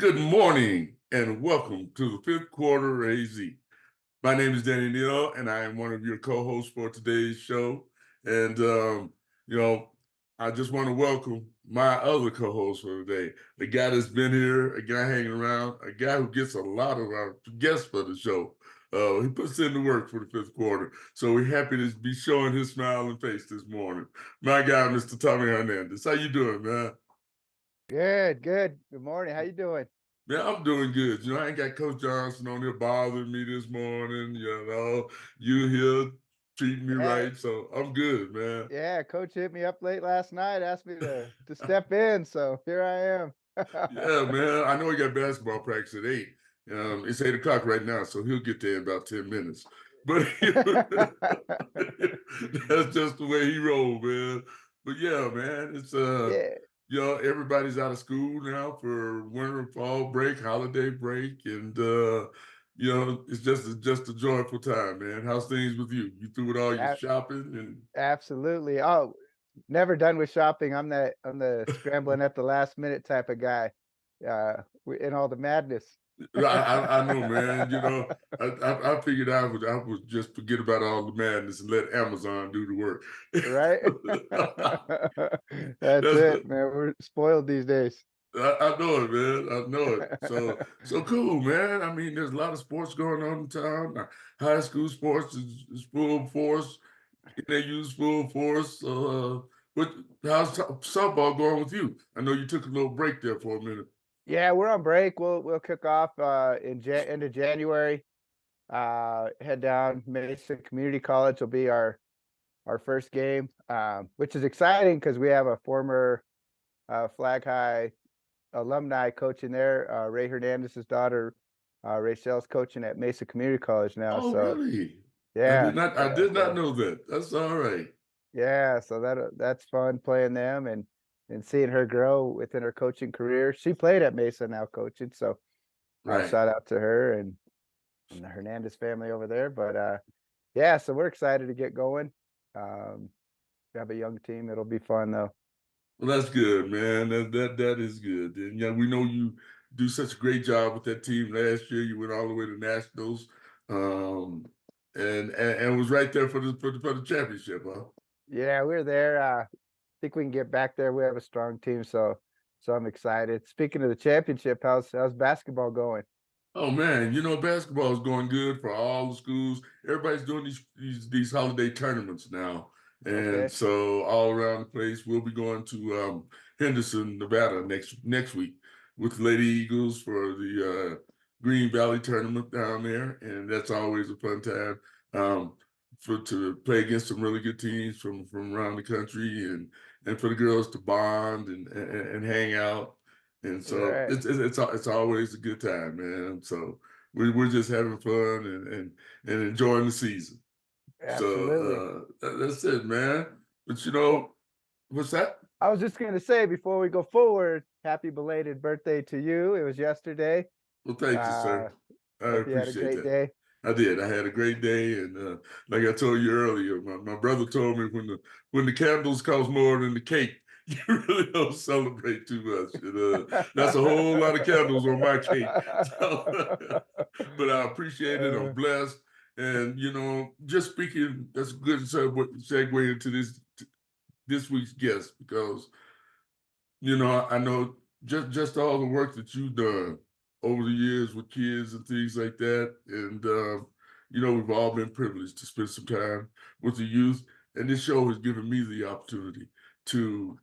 Good morning and welcome to the fifth quarter AZ. My name is Danny Neal and I am one of your co-hosts for today's show. And, you know, I just want to welcome my other co-host for today, a guy that's been here, a guy hanging around, a guy who gets a lot of our guests for the show. He puts in the work for the fifth quarter. So we're happy to be showing his smiling face this morning. My guy, Mr. Tommy Hernandez. How you doing, man? Good, good. Good morning. How you doing? Man, I'm doing good. I ain't got Coach Johnson on here bothering me this morning. You here treating me Yeah, right. So I'm good, man. yeah. Coach hit me up late last night, asked me to step in, so here I am. Yeah, man. I know he got basketball practice at 8. It's 8 o'clock right now, so he'll get there in about 10 minutes. But that's just the way he rolled, man. But yeah, man, it's Yeah, everybody's out of school now for winter, fall break, holiday break, and it's just a joyful time, man. How's things with you? You through with all your a- shopping and absolutely. Oh, never done with shopping. I'm the scrambling at the last minute type of guy. In all the madness. I know, man. I figured I would just forget about all the madness and let Amazon do the work. Right? That's That's it, man. We're spoiled these days. I know it, man. I know it. So cool, man. I mean, there's a lot of sports going on in town. High school sports is full force. They use full force. What? How's softball going with you? I know you took a little break there for a minute. Yeah, we're on break. We'll kick off end of January. Head down Mesa Community College will be our first game, which is exciting because we have a former Flag High alumni coaching there. Ray Hernandez's daughter, Rachel's coaching at Mesa Community College now. Oh, So really? I yeah, did not. I yeah, did not so know that. That's all right. yeah, so that's fun playing them and seeing her grow within her coaching career. She played at Mesa now coaching, so Right. shout out to her and the Hernandez family over there. But yeah, so we're excited to get going. Um, we have a young team. It'll be fun though. Well, that's good, man. That is good. And we know you do such a great job with that team. Last year, you went all the way to nationals, um, and was right there for the championship, huh? Yeah, we're there. Think we can get back there. We have a strong team, so I'm excited. Speaking of the championship, how's basketball going? Oh man, basketball is going good for all the schools. Everybody's doing these holiday tournaments now, and Okay. so all around the place. We'll be going to Henderson, Nevada next week with the Lady Eagles for the Green Valley tournament down there, and that's always a fun time for to play against some really good teams from around the country, and for the girls to bond and hang out. And so Right. it's always a good time, man. So we're just having fun and enjoying the season. Absolutely. So that's it, man. But Well, what's that? I was just gonna say before we go forward, happy belated birthday to you. It was yesterday. Well, thank you, Uh, sir. I hope you had a appreciate great that. day. I did. I had a great day, and like I told you earlier, my brother told me when the candles cost more than the cake, you really don't celebrate too much. And, that's a whole lot of candles on my cake. So, but I appreciate it. I'm Uh, blessed, and just speaking, that's a good segue into this week's guest because I know just all the work that you've done over the years with kids and things like that, and we've all been privileged to spend some time with the youth, and this show has given me the opportunity to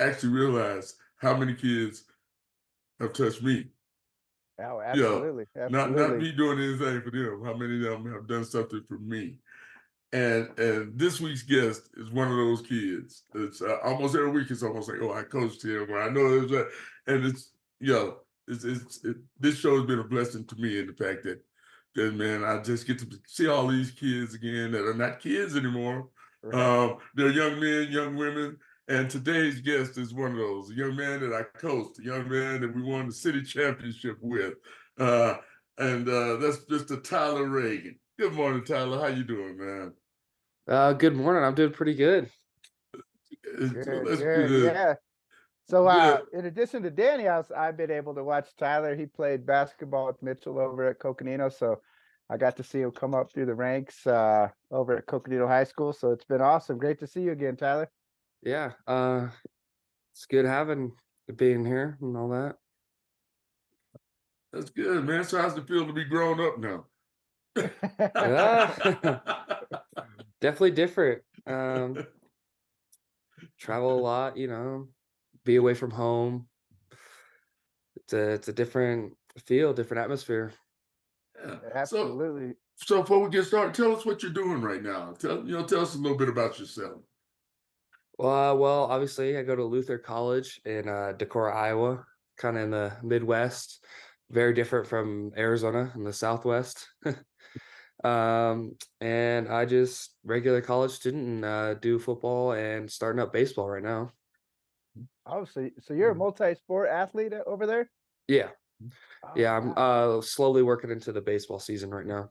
actually realize how many kids have touched me. oh, Yeah, absolutely, not absolutely. me doing anything for them. How many of them have done something for me? And this week's guest is one of those kids. It's almost every week. It's almost like, oh, I coached him, or I know it was that, and this show has been a blessing to me in the fact that man, I just get to see all these kids again that are not kids anymore. Right. They're young men, young women, and today's guest is one of those, a young man that I coached, a young man that we won the city championship with, uh, and that's Mr. Tyler Ragan. Good morning, Tyler. How you doing, man? Good morning. I'm doing pretty good. Well, Good, that's good. good. Yeah. So, Good. in addition to Danny, I've been able to watch Tyler. He played basketball with Mitchell over at Coconino, so I got to see him come up through the ranks over at Coconino High School. So it's been awesome. Great to see you again, Tyler. Yeah, it's good having being here and all that. That's good, man. So how's it feel to be grown up now? Yeah, definitely different. Travel a lot, be away from home. It's a different feel, different atmosphere. Yeah. So Absolutely. so before we get started, tell us what you're doing right now. Tell us a little bit about yourself. Well, obviously, I go to Luther College in Decorah, Iowa, kind of in the Midwest. Very different from Arizona in the Southwest. And I just regular college student and do football and starting up baseball right now. Oh, so you're a multi-sport athlete over there? Yeah, Oh, yeah. I'm wow. slowly working into the baseball season right now.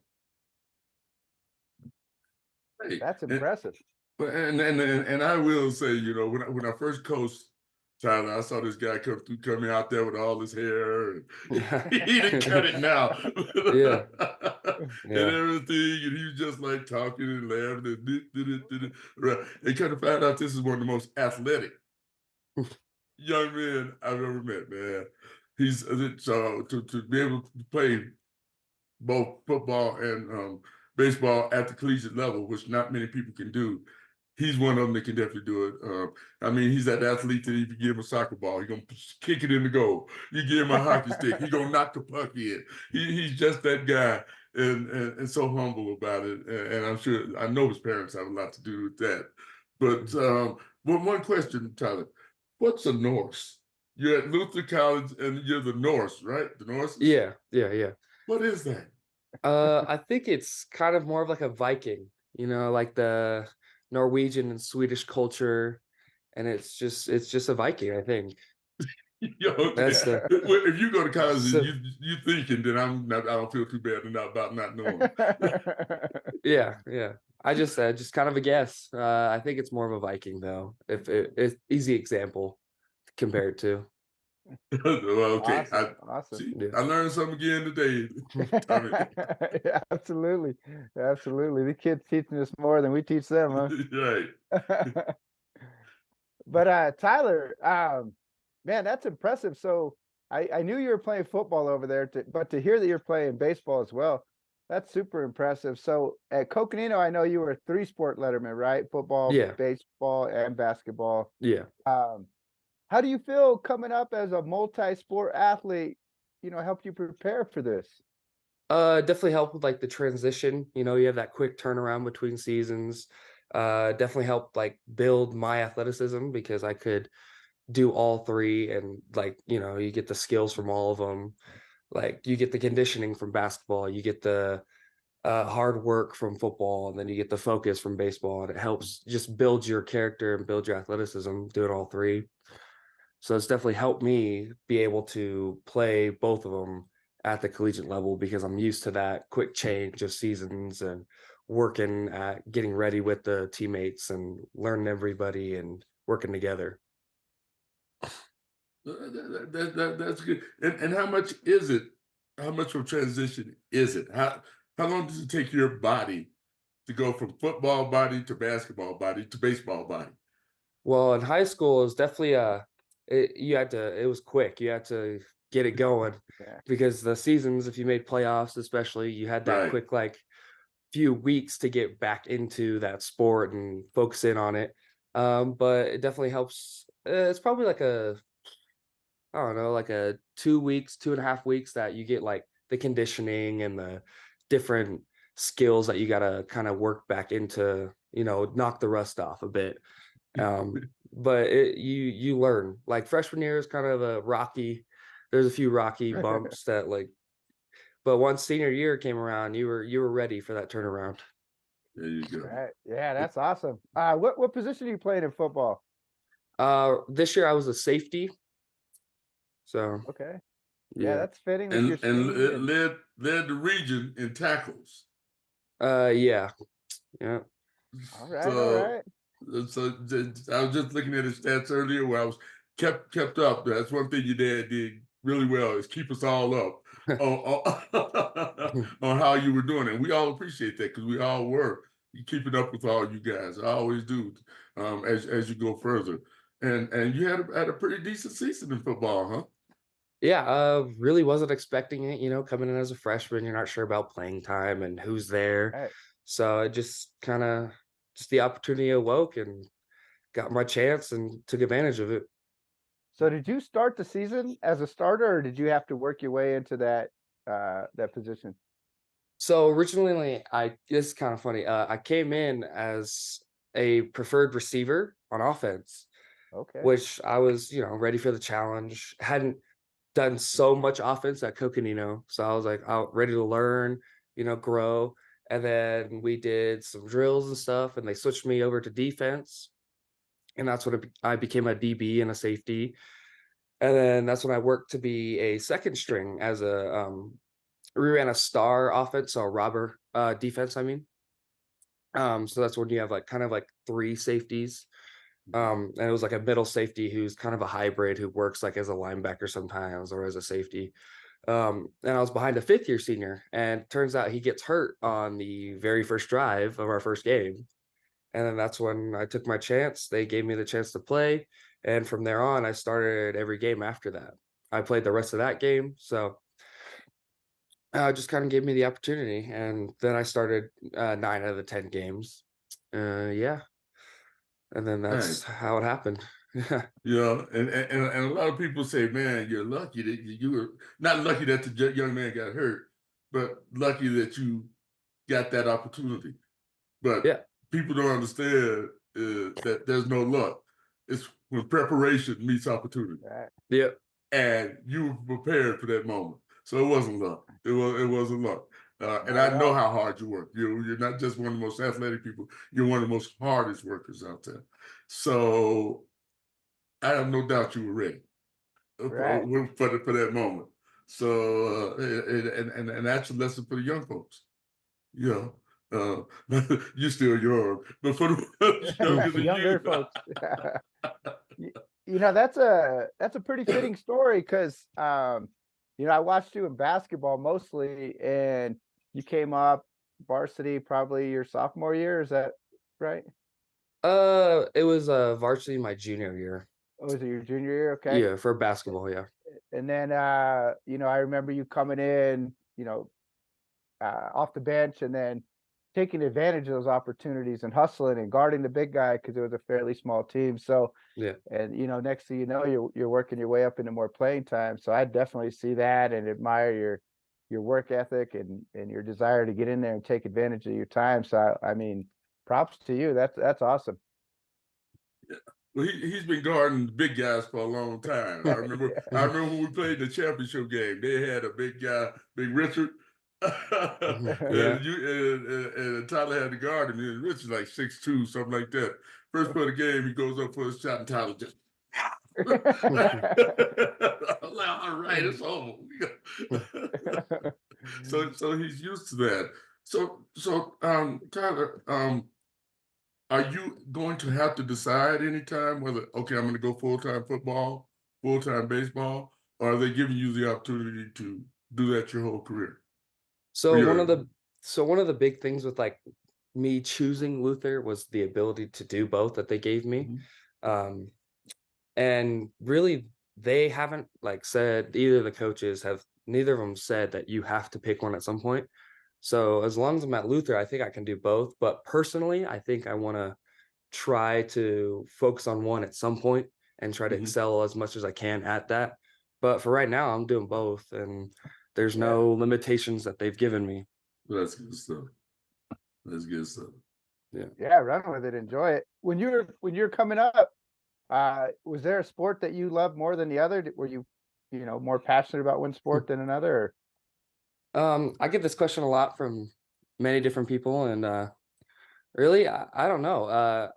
Hey, That's and impressive. and I will say, when I first coached Tyler, I saw this guy coming out there with all his hair, and he didn't cut it now, Yeah, and yeah, everything, and he was just like talking and laughing and right. And kind of found out this is one of the most athletic young men I've ever met, man. He's so to be able to play both football and baseball at the collegiate level, which not many people can do. He's one of them that can definitely do it. I mean, he's that athlete that if you give him a soccer ball, he's gonna kick it in the goal. You give him a hockey stick, he's gonna knock the puck in. He's just that guy, and so humble about it. And I know his parents have a lot to do with that. But one question, Tyler, what's a Norse? You're at Luther College, and you're the Norse, right? The Norses. yeah, yeah, yeah. What is that? I think it's kind of more of like a Viking, like the Norwegian and Swedish culture, and it's just a Viking, I think. Yeah, okay. That's the Well, if you go to college and so you thinking, then I don't feel too bad about not knowing. yeah, yeah. I just kind of a guess. I think it's more of a Viking though. If it's easy example to compare it to. Well, okay, Awesome. I Awesome. see. Yeah. I learned something again today, Tommy. Yeah, absolutely. Absolutely. The kids teaching us more than we teach them, Right. huh? But Tyler, man, that's impressive. So I knew you were playing football over there, but to hear that you're playing baseball as well, that's super impressive. So at Coconino, I know you were a three-sport letterman, right? Football, Yeah. baseball, and basketball. Yeah. Um, how do you feel coming up as a multi-sport athlete, help you prepare for this? Definitely help with like the transition. You have that quick turnaround between seasons. Definitely helped like build my athleticism because I could do all three and like, you get the skills from all of them. Like you get the conditioning from basketball, you get the hard work from football, and then you get the focus from baseball, and it helps just build your character and build your athleticism doing all three. So it's definitely helped me be able to play both of them at the collegiate level because I'm used to that quick change of seasons and working at getting ready with the teammates and learning everybody and working together. That's good. And how much is it? How much of a transition is it? How long does it take your body to go from football body to basketball body to baseball body? Well, in high school, it was definitely it was quick. You had to get it going Yeah. because the seasons, if you made playoffs, especially, you had that Right. quick like few weeks to get back into that sport and focus in on it. But it definitely helps. It's probably like I don't know, like a 2 weeks, 2.5 weeks that you get like the conditioning and the different skills that you gotta kind of work back into, knock the rust off a bit. But you learn. Like freshman year is kind of a rocky. There's a few rocky bumps that like, but once senior year came around, you were ready for that turnaround. There you go. Right. Yeah, that's awesome. What position are you playing in football? This year I was a safety, so Okay. Yeah, yeah. that's fitting with your And speed it and led the region in tackles. Yeah, yeah, all right, all So right. I was just looking at his stats earlier where I was kept up. That's one thing your dad did really well, is keep us all up on how you were doing it. We all appreciate that, because we all were keeping up with all you guys. I always do, as you go further. And you had a pretty decent season in football, huh? Yeah, really wasn't expecting it, coming in as a freshman, you're not sure about playing time and who's there. Right. So I just kind of just the opportunity awoke and got my chance and took advantage of it. So did you start the season as a starter, or did you have to work your way into that position? So originally, this is kind of funny. I came in as a preferred receiver on offense, Okay. which I was, ready for the challenge. Hadn't done so much offense at Coconino, so I was like, ready to learn, grow. And then we did some drills and stuff, and they switched me over to defense, and that's when I became a DB and a safety. And then that's when I worked to be a second string as we ran a star offense, so a robber defense, I mean. So that's when you have like kind of like three safeties. And it was like a middle safety who's kind of a hybrid who works like as a linebacker sometimes or as a safety. And I was behind a fifth year senior, and turns out he gets hurt on the very first drive of our first game. And then that's when I took my chance. They gave me the chance to play. And from there on, I started every game after that. I played the rest of that game. So just kind of gave me the opportunity. And then I started 9 out of the 10 games. Yeah. And then that's Nice. how it happened. Yeah. And a lot of people say, man, you're lucky that you were not lucky that the young man got hurt, but lucky that you got that opportunity. But Yeah. people don't understand that there's no luck. It's when preparation meets opportunity, Right. Yeah. and you were prepared for that moment. So it wasn't luck. It wasn't luck. And Not I at know all. how hard you work. You're not just one of the most athletic people. You're one of the most hardest workers out there. So I have no doubt you were ready Right. for that moment. So and that's a lesson for the young folks. You know, you're still young, but for the ones younger than Younger you, folks. Y- that's a pretty fitting story because I watched you in basketball mostly, and you came up varsity probably your sophomore year. Is that right? It was varsity my junior year. Or was it your junior year? Okay. Yeah, for basketball, yeah. And then I remember you coming in, off the bench, and then taking advantage of those opportunities and hustling and guarding the big guy because it was a fairly small team. So, Yeah. and next thing you know, you're working your way up into more playing time. So I definitely see that and admire your work ethic and your desire to get in there and take advantage of your time. So I mean, props to you. That's awesome. well, he's been guarding big guys for a long time. I Yeah. remember when we played the championship game. They had a big guy, Big Richard, Yeah. and Tyler had to guard him. And Richard's like 6'2", something like that. First play of the game, he goes up for his shot, and Tyler just. All right, it's over. So he's used to that. So Tyler, are you going to have to decide anytime whether, okay, I'm going to go full-time football, full-time baseball, or are they giving you the opportunity to do that your whole career? So one of Your the so one of the big things with like me choosing Luther was the ability to do both that they gave me. Mhm. Um, and really they haven't like said either of the coaches have neither of them said that you have to pick one at some point. So as long as I'm at Luther, I think I can do both. But personally, I think I want to try to focus on one at some point and try to Mhm. excel as much as I can at that. But for right now, I'm doing both, and there's Yeah. no limitations that they've given me. That's good stuff. That's good stuff. Yeah. Yeah, run with it, enjoy it. When you're coming up, was there a sport that you loved more than the other? Were you, more passionate about one sport than another? I get this question a lot from many different people, and really, I don't know.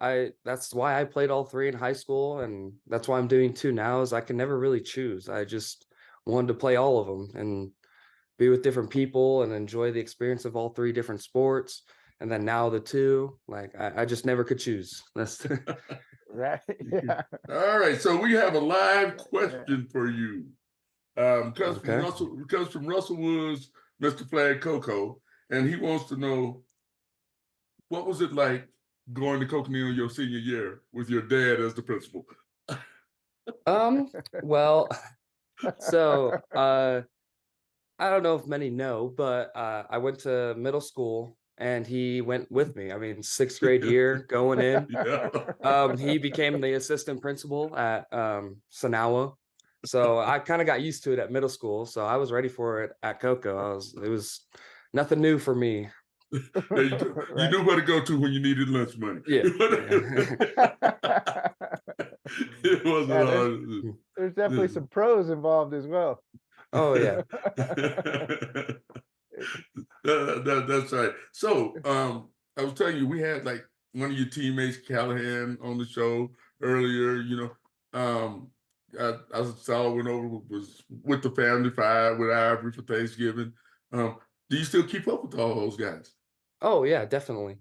I That's why I played all three in high school, and that's why I'm doing two now. Is I can never really choose. I just wanted to play all of them and be with different people and enjoy the experience of all three different sports. And then now the two, like I just never could choose. That's Right. Yeah. All right, so we have a live question for you. Comes from Okay. Russell Woods, Mr. Flag Coco, and he wants to know, what was it like going to Coconino your senior year with your dad as the principal? Well, so I don't know if many know, but I went to middle school and he went with me. I mean, sixth grade year going in. Yeah. He became the assistant principal at Sanawa. So I kind of got used to it at middle school. So I was ready for it at Coco. It was nothing new for me. There you go. You Right. knew where to go to when you needed lunch money. Yeah. It wasn't Yeah, hard. there's definitely some pros involved as well. Oh yeah. That's right. So, I was telling you, we had like one of your teammates, Callahan, on the show earlier. I saw went over was with the family five with Ivory for Thanksgiving. Do you still keep up with all those guys? Oh yeah, definitely.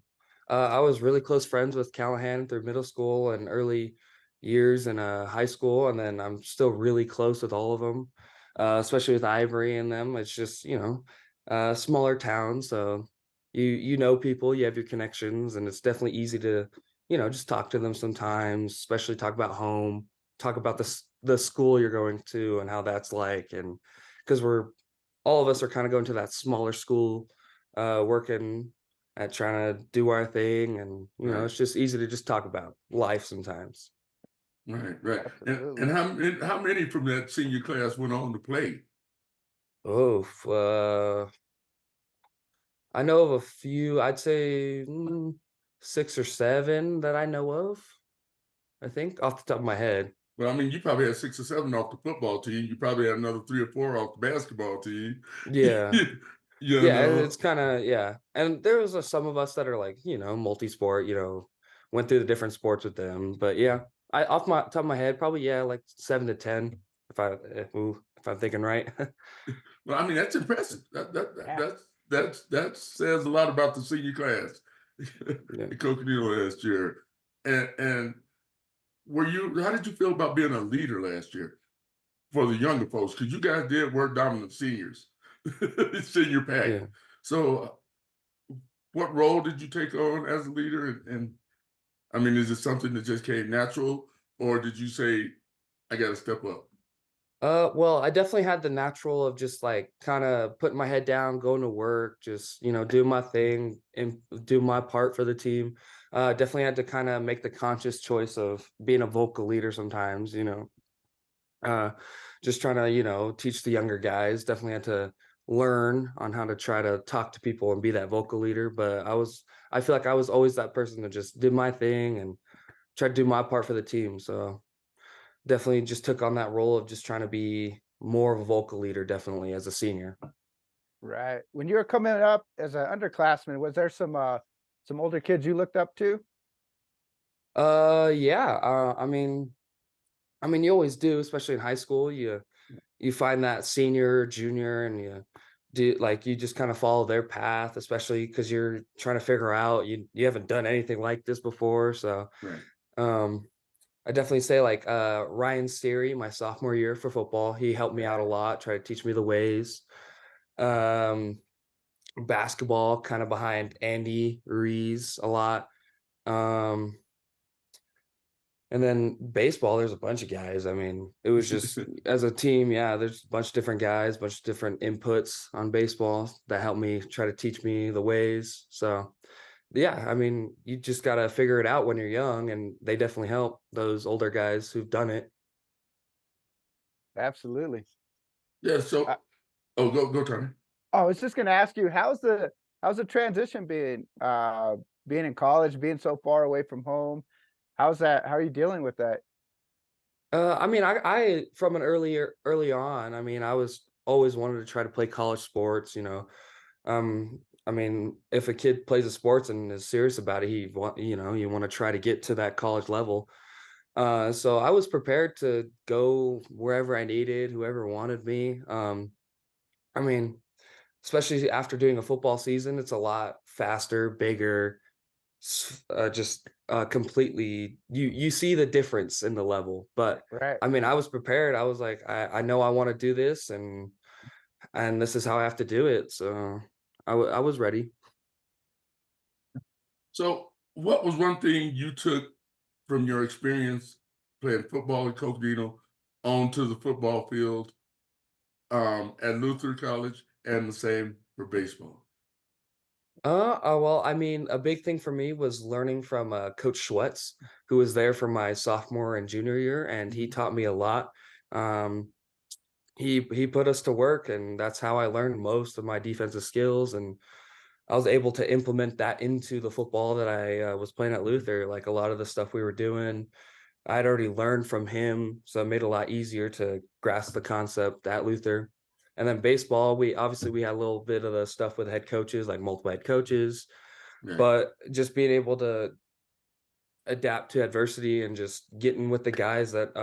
I was really close friends with Callahan through middle school and early years in high school, and then I'm still really close with all of them, especially with Ivory and them. It's just smaller town, so you know people, you have your connections, and it's definitely easy to just talk to them sometimes, especially talk about home, talk about the school you're going to and how that's like, and because we're all of us are kind of going to that smaller school, working at trying to do our thing, and Right, it's just easy to just talk about life sometimes. right. And Absolutely. how many from that senior class went on to play? Oh, I know of a few. I'd say six or seven that I know of. I think off the top of my head. Well, I mean, you probably had 6 or 7 off the football team. You probably had another 3 or 4 off the basketball team. Yeah, You yeah. know, It's kind of yeah. And there was some of us that are like multi-sport. Went through the different sports with them. But yeah, I off my top of my head, probably yeah, like 7 to 10 if I'm thinking right. well, I mean, that's impressive. Yeah. That says a lot about the senior class Yeah. at Coconino last year. And how did you feel about being a leader last year for the younger folks? Because you guys did work down on the seniors, senior pack. Yeah. So, what role did you take on as a leader? And I mean, is it something that just came natural, or did you say, I got to step up? Well, I definitely had the natural of just like kind of putting my head down, going to work, just do my thing and do my part for the team. Definitely had to kind of make the conscious choice of being a vocal leader sometimes, uh, just trying to, teach the younger guys. Definitely had to learn on how to try to talk to people and be that vocal leader. But I feel like I was always that person that just did my thing and try to do my part for the team. So definitely just took on that role of just trying to be more of a vocal leader, definitely as a senior. Right. When you were coming up as an underclassman, was there some older kids you looked up to? Yeah. I mean, you always do, especially in high school. You find that senior, junior, and you just kind of follow their path, especially because you're trying to figure out you haven't done anything like this before. So Right. um I definitely say like Ryan Steary, my sophomore year for football, he helped me out a Right. lot, try to teach me the ways. Um Basketball kind of behind Andy Rees a lot. Um, and then baseball, there's a bunch of guys. I mean, it was just as a team, yeah, there's a bunch of different guys, bunch of different inputs on baseball that helped me try to teach me the ways. So yeah, I mean, you just gotta figure it out when you're young, and they definitely help those older guys who've done it. Absolutely. Yeah. Uh, So, oh, go, Tony. I was just gonna ask you, how's the transition being in college, being so far away from home? How's that? How are you dealing with that? I mean, I from an early on, I mean, I was always wanted to try to play college sports. I mean, if a kid plays a sports and is serious about it, you want to try to get to that college level. So I was prepared to go wherever I needed, whoever wanted me. I mean, especially after doing a football season, it's a lot faster, bigger. just completely, you see the difference in the level. But Right. I mean, I was prepared. I was like, I know I want to do this, and this is how I have to do it. So I was ready. So, what was one thing you took from your experience playing football at Coconino onto the football field at Luther College, and the same for baseball? Well, I mean, a big thing for me was learning from Coach Schwetz, who was there for my sophomore and junior year, and he Mhm. taught me a lot. Um, he put us to work, and that's how I learned most of my defensive skills, and I was able to implement that into the football that I was playing at Luther. Like a lot of the stuff we were doing, I'd already learned from him, so it made it a lot easier to grasp the concept at Luther. And then baseball, we had a little bit of the stuff with head coaches, like multiple head coaches, Right. but just being able to adapt to adversity and just getting with the guys that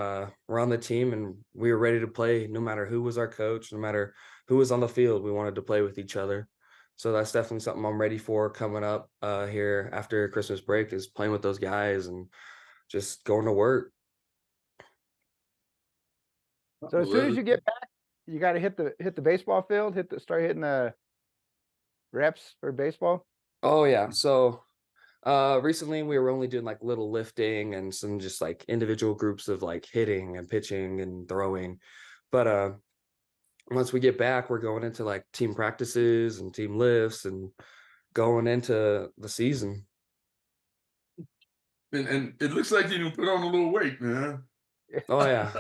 were on the team, and we were ready to play no matter who was our coach, no matter who was on the field. We wanted to play with each other. So that's definitely something I'm ready for coming up here after Christmas break, is playing with those guys and just going to work. So as soon as Well, you get back, you got to hit the baseball field, start hitting the reps for baseball. Oh yeah. So recently we were only doing like little lifting and some just like individual groups of like hitting and pitching and throwing. But once we get back, we're going into like team practices and team lifts and going into the season. and it looks like you can put on a little weight, man. Oh yeah.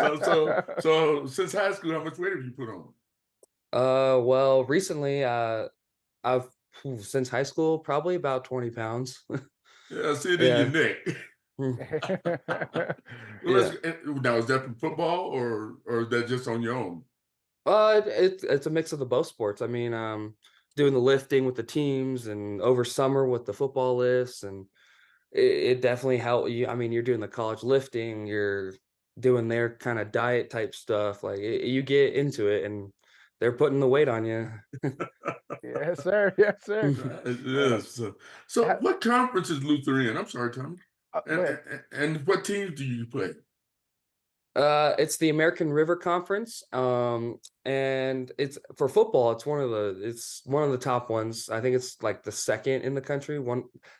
So since high school, how much weight have you put on? Well, recently I've since high school, probably about 20 pounds. Yeah, I see it in your Yeah. neck. Mm. Well, Yeah. now is that from football or is that just on your own? It's a mix of the both sports. I mean, doing the lifting with the teams and over summer with the football lifts, and it definitely helped you. I mean, you're doing the college lifting, you're doing their kind of diet type stuff. Like you get into it, and they're putting the weight on you. Yes, sir. Yes, sir. Yes. So Ha- what conference is Luther in? I'm sorry, Tommy. Go And, ahead. and what teams do you play? It's the American River Conference, and it's for football. It's one of the top ones. I think it's like the second in the country. It's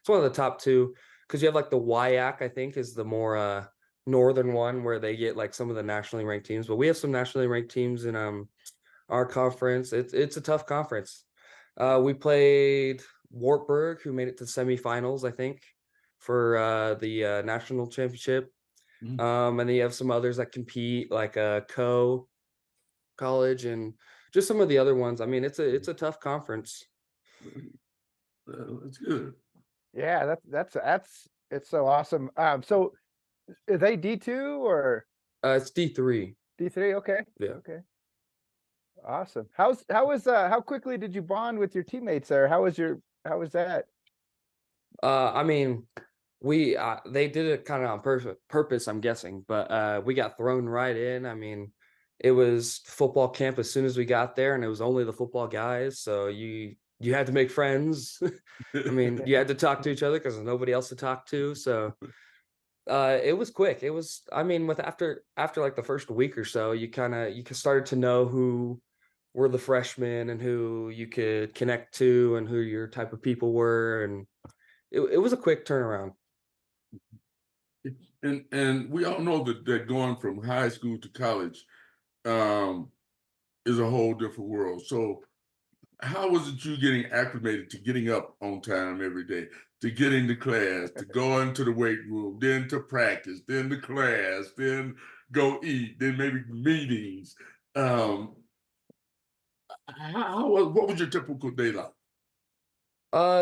one of the top two, because you have like the WIAC, I think, is the more northern one where they get like some of the nationally ranked teams. But we have some nationally ranked teams in our conference. It's a tough conference. We played Wartburg, who made it to semifinals, I think, for the national championship. Mhm. And then you have some others that compete, like Co College and just some of the other ones. I mean, it's a tough conference. That's good. Yeah, that's it's so awesome. So are they D2 or It's D3. D3? Okay. Yeah. Okay. Awesome. How quickly did you bond with your teammates there? How was that? I mean, we they did it kind of on purpose, I'm guessing, but we got thrown right in. I mean, it was football camp as soon as we got there, and it was only the football guys, so you had to make friends. I mean, you had to talk to each other because there's nobody else to talk to. So it was quick. It was, I mean, with after like the first week or so, you started to know who were the freshmen and who you could connect to and who your type of people were, and it was a quick turnaround. And we all know that going from high school to college um, is a whole different world. So how was it you getting acclimated to getting up on time every day, to getting to class, to going to the weight room, then to practice, then to class, then go eat, then maybe meetings? Um, what was your typical day like?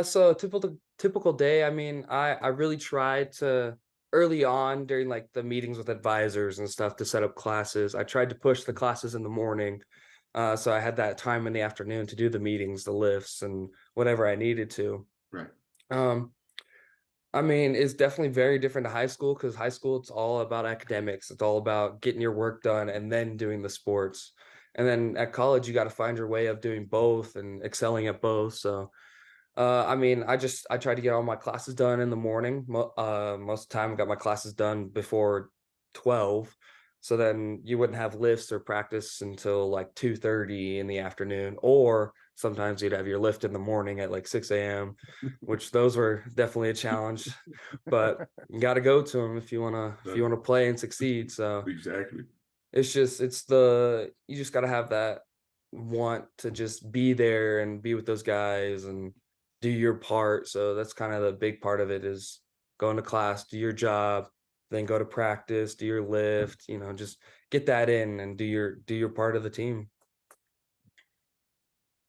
So a typical day. I mean, I really tried to early on during like the meetings with advisors and stuff to set up classes. I tried to push the classes in the morning, so I had that time in the afternoon to do the meetings, the lifts, and whatever I needed to. Right. Um, I mean, it's definitely very different to high school, because high school, it's all about academics. It's all about getting your work done and then doing the sports. And then at college, you got to find your way of doing both and excelling at both. So I mean, I try to get all my classes done in the morning. Most of the time, I got my classes done before 12, so then you wouldn't have lifts or practice until like 2:30 in the afternoon, or sometimes you'd have your lift in the morning at like 6 a.m., which those were definitely a challenge. But you got to go to them if you wanna play and succeed. So Exactly. you just got to have that want to just be there and be with those guys and do your part. So that's kind of the big part of it is going to class, do your job, then go to practice, do your lift, just get that in and do your part of the team.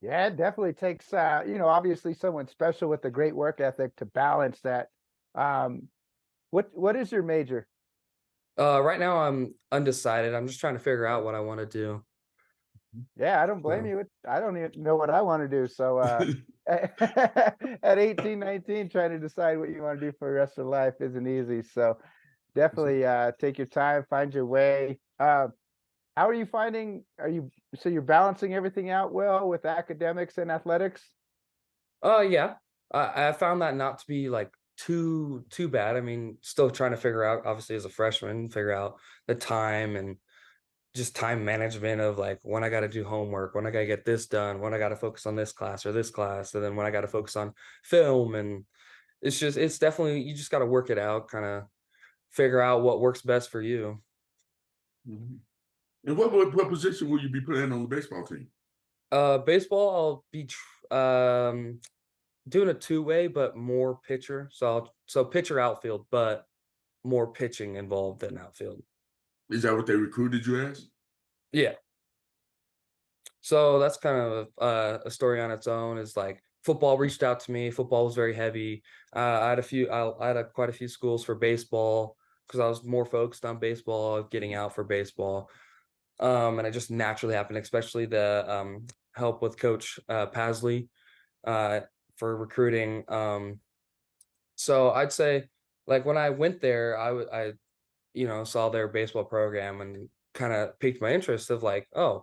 Yeah, it definitely takes, obviously someone special with a great work ethic to balance that. Um, what is your major? Right now I'm undecided. I'm just trying to figure out what I want to do. Yeah, I don't blame So you. I don't even know what I want to do. So at 18, 19, trying to decide what you want to do for the rest of life isn't easy. So definitely take your time, find your way. How are you finding, so you're balancing everything out well with academics and athletics? yeah. I found that not to be like too bad. I mean, still trying to figure out, obviously as a freshman, figure out the time and just time management of like when I got to do homework, when I got to get this done, when I got to focus on this class or this class, and then when I got to focus on film. And it's definitely, you just got to work it out, kind of figure out what works best for you. Mhm. And what position will you be playing on the baseball team? Baseball, I'll be doing a two-way, but more pitcher. So pitcher outfield, but more pitching involved than outfield. Is that what they recruited you as? Yeah. So that's kind of a story on its own. Is like football reached out to me. Football was very heavy. I had quite a few schools for baseball because I was more focused on baseball, getting out for baseball. And it just naturally happened, especially the help with Coach Pasley uh, for recruiting. So I'd say, like when I went there, I saw their baseball program and kind of piqued my interest of like, oh,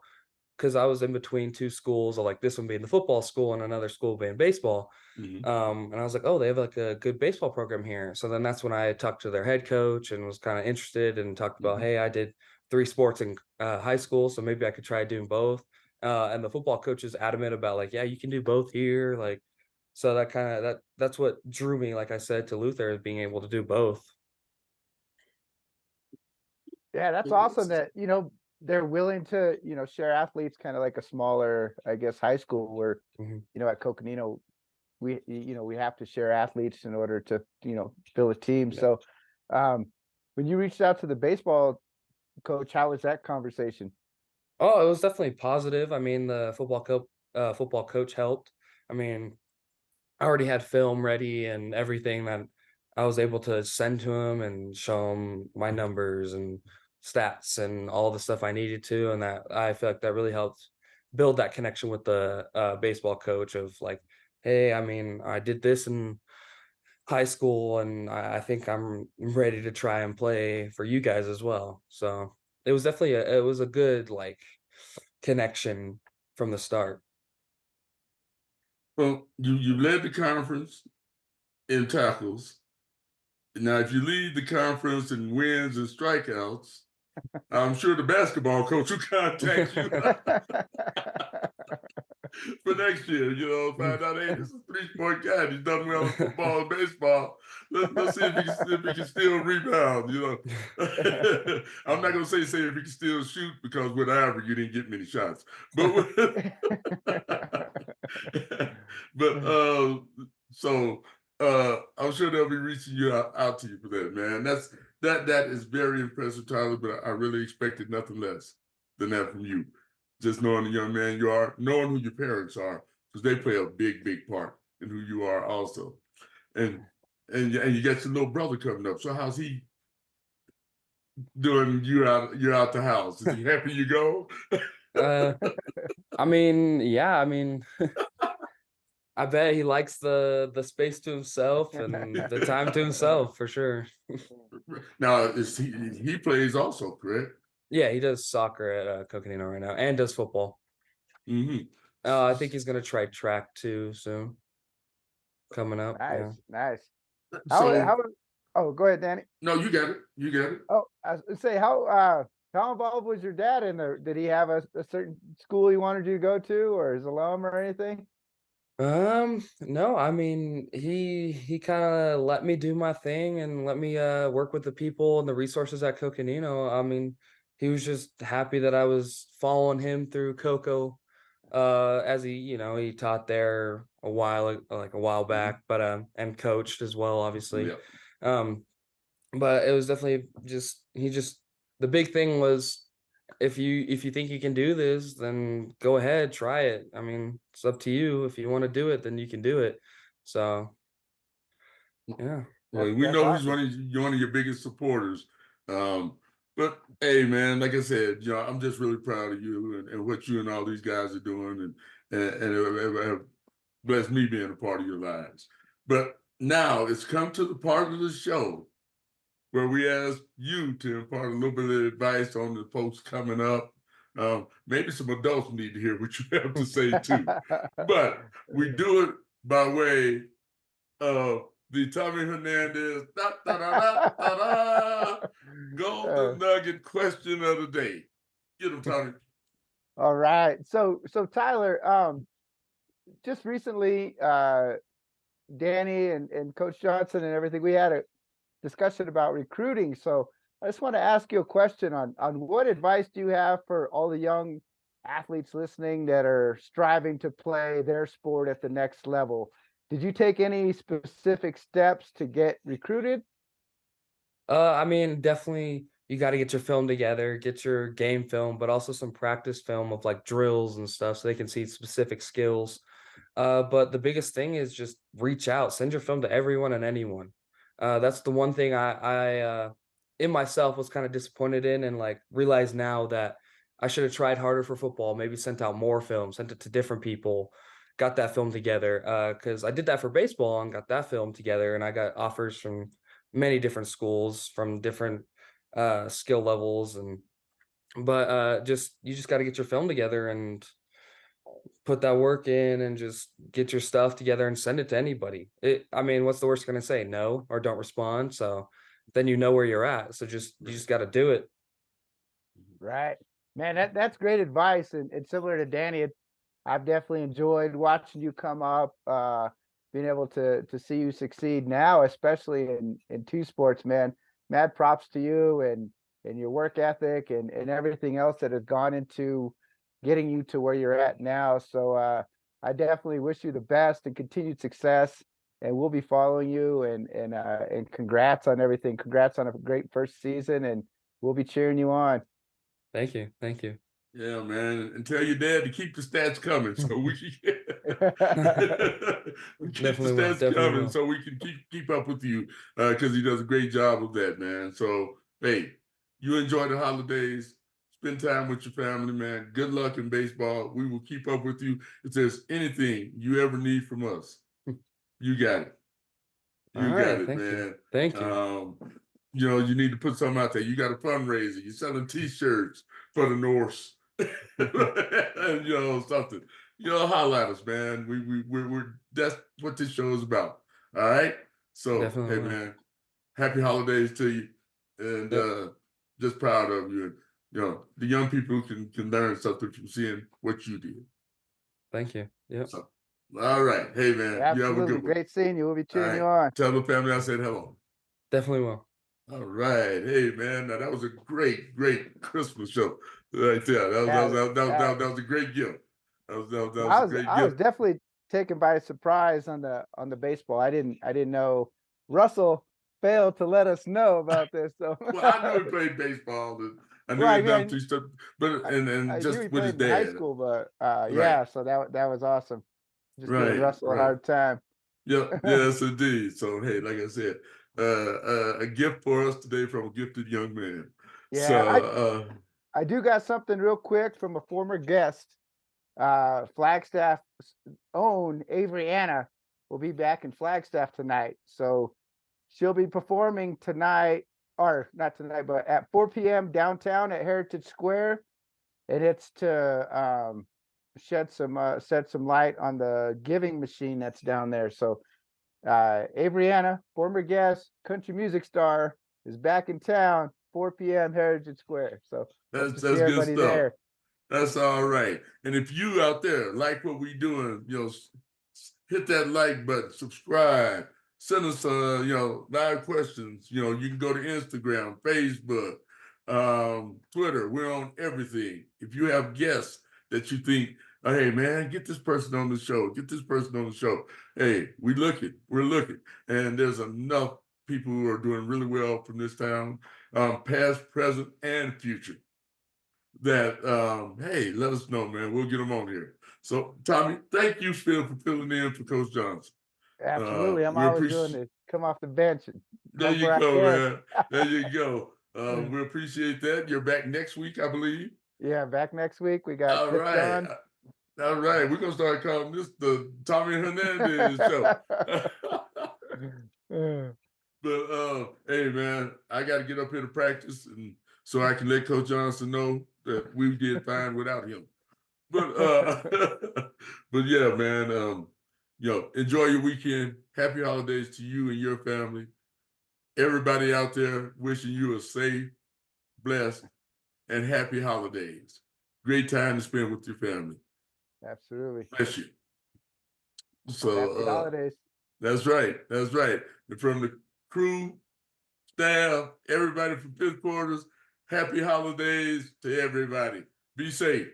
because I was in between two schools, or like this one being the football school and another school being baseball. Mhm. And I was like, oh, they have like a good baseball program here. So then that's when I talked to their head coach and was kind of interested and talked about, Mhm. hey, I did three sports in high school, so maybe I could try doing both. And the football coach is adamant about like, yeah, you can do both here. Like, so that's what drew me, like I said, to Luther, is being able to do both. Yeah, that's awesome that, they're willing to, share athletes, kind of like a smaller, I guess, high school where, Mhm. at Coconino, we have to share athletes in order to, build a team. Yeah. So, um, when you reached out to the baseball coach, how was that conversation? Oh, it was definitely positive. I mean, the football coach helped. I mean, I already had film ready and everything that I was able to send to him and show him my numbers and stats and all the stuff I needed to, and that I feel like that really helped build that connection with the baseball coach of like, hey, I mean, I did this in high school, and I think I'm ready to try and play for you guys as well. So it was a good like connection from the start. Well, you led the conference in tackles. Now, if you lead the conference in wins and strikeouts, I'm sure the basketball coach will contact you for next year. Find out, hey, this is a 3-sport guy. He's done well in football and baseball. Let's see if he can still rebound. I'm not gonna say if he can still shoot because with average you didn't get many shots, but but so I'm sure they'll be reaching you out to you for that, man. That is very impressive, Tyler. But I really expected nothing less than that from you. Just knowing the young man you are, knowing who your parents are, because they play a big part in who you are also. And and you got your little brother coming up. So how's he doing? You're out the house. Is he happy you go? uh, I mean, yeah, I mean, I bet he likes the space to himself and the time to himself for sure. Now is he plays also, correct? Yeah, he does soccer at Coconino right now and does football. Hmm. I think he's gonna try track too soon. coming up. Yeah. Nice. So Oh, go ahead, Danny. no, you got it. You got it. Oh, I was gonna say how involved was your dad in there? Did he have a certain school he wanted you to go to, or his alum or anything? No, I mean he kind of let me do my thing and let me work with the people and the resources at Coconino. I mean, he was just happy that I was following him through Coco as he taught there a while back, but and coached as well, obviously. Yeah. Um but it was definitely just the big thing was if you think you can do this, then go ahead, try it. I mean, it's up to you. If you want to do it, then you can do it. So yeah. Well, we That's know he's awesome. one of your biggest supporters. But hey, man, like I said, I'm just really proud of you and what you and all these guys are doing, and have blessed me being a part of your lives. But now it's come to the part of the show where we ask you to impart a little bit of advice on the folks coming up. Maybe some adults need to hear what you have to say too. But we do it by way of the Tommy Hernandez Uh, Golden Nugget question of the day. Get them, Tommy. all right. So Tyler, just recently, Danny and Coach Johnson and everything, we had a discussion about recruiting. So I just want to ask you a question on what advice do you have for all the young athletes listening that are striving to play their sport at the next level? Did you take any specific steps to get recruited? I mean, definitely you got to get your film together, get your game film, but also some practice film of like drills and stuff so they can see specific skills. But the biggest thing is just reach out, send your film to everyone and anyone. That's the one thing I in myself was kind of disappointed in, and like realize now that I should have tried harder for football, maybe sent out more film, sent it to different people, got that film together. Because I did that for baseball and got that film together, and I got offers from many different schools from different skill levels, and but just you just got to get your film together and put that work in and just get your stuff together and send it to anybody. I mean, what's the worst going to say? No, or don't respond. So then you know where you're at. So you just got to do it. Right. Man, that's great advice. And similar to Danny, I've definitely enjoyed watching you come up, being able to see you succeed now, especially in two sports, man. Mad props to you and your work ethic and everything else that has gone into getting you to where you're at now. So I definitely wish you the best and continued success. And we'll be following you and congrats on everything. Congrats on a great first season, and we'll be cheering you on. Thank you. Thank you. Yeah, man. And tell your dad to keep the stats coming so we can keep the Definitely will. stats Definitely coming will. so we can keep up with you because he does a great job of that, man. So hey, you enjoy the holidays, spend time with your family, man. Good luck in baseball. We will keep up with you. If there's anything you ever need from us, you got it. All You got right. it, Thank you. man. Thank you. Um, you need to put something out there. You got a fundraiser. You're selling T-shirts for the Norse, and something. Highlight us, man. We're that's what this show is about. All right. So, Definitely hey, will. man, happy holidays to you, and Yep. just proud of you. The young people can learn something from seeing what you did. Thank you. Yep. So, all right. Hey, man, you have a Absolutely. good one. Great seeing you. We'll be All cheering right. you on. Tell the family I said hello. Definitely will. All right. Hey, man. Now that was a great Christmas show right there. Yeah, That was a great gift. That was a I was great I was gift. definitely taken by surprise on the baseball. I didn't know Russell failed to let us know about this. So Well, I knew he played baseball, and I knew well, he I had mean, done three stuff, but I and knew he just with his played in high dad. school, but Right. yeah, so that was awesome. Just giving Right. Russell a Right. hard time. Yep. Yes, indeed. So hey, like I said, a gift for us today from a gifted young man. Yeah, I So I do got something real quick from a former guest. Flagstaff's own Avery Anna will be back in Flagstaff tonight. So she'll be performing tonight, or not tonight, but at 4 p.m. downtown at Heritage Square. And it's to shed some light on the giving machine that's down there. So Averyana, former guest, country music star, is back in town, 4 p.m. Heritage Square. So hope to see That's good everybody stuff. there. That's all right. And if you out there like what we doing, hit that like button, subscribe, send us live questions. You can go to Instagram, Facebook, Twitter. We're on everything. If you have guests that you think, oh, hey man, get this person on the show, get this person on the show. Hey, we're looking. And there's enough people who are doing really well from this town, past, present, and future, that hey, let us know, man. We'll get them on here. So Tommy, thank you, Phil, for filling in for Coach Johnson. Absolutely. I'm We always willing appreciate. to come off the bench and There help you where I go, can. man. There you go. We appreciate that. You're back next week, I believe. Yeah, back next week. We got All Fifth right. John. All right. We're gonna start calling this the Tommy Hernandez show. But hey man, I gotta get up here to practice, and so I can let Coach Johnson know that we did fine without him. But but yeah, man, enjoy your weekend. Happy holidays to you and your family. Everybody out there, wishing you a safe, blessed, and happy holidays. Great time to spend with your family. Absolutely. Bless you. Happy So holidays. that's right. That's right. And from the crew, staff, everybody from Fifth Quarters, happy holidays to everybody. Be safe.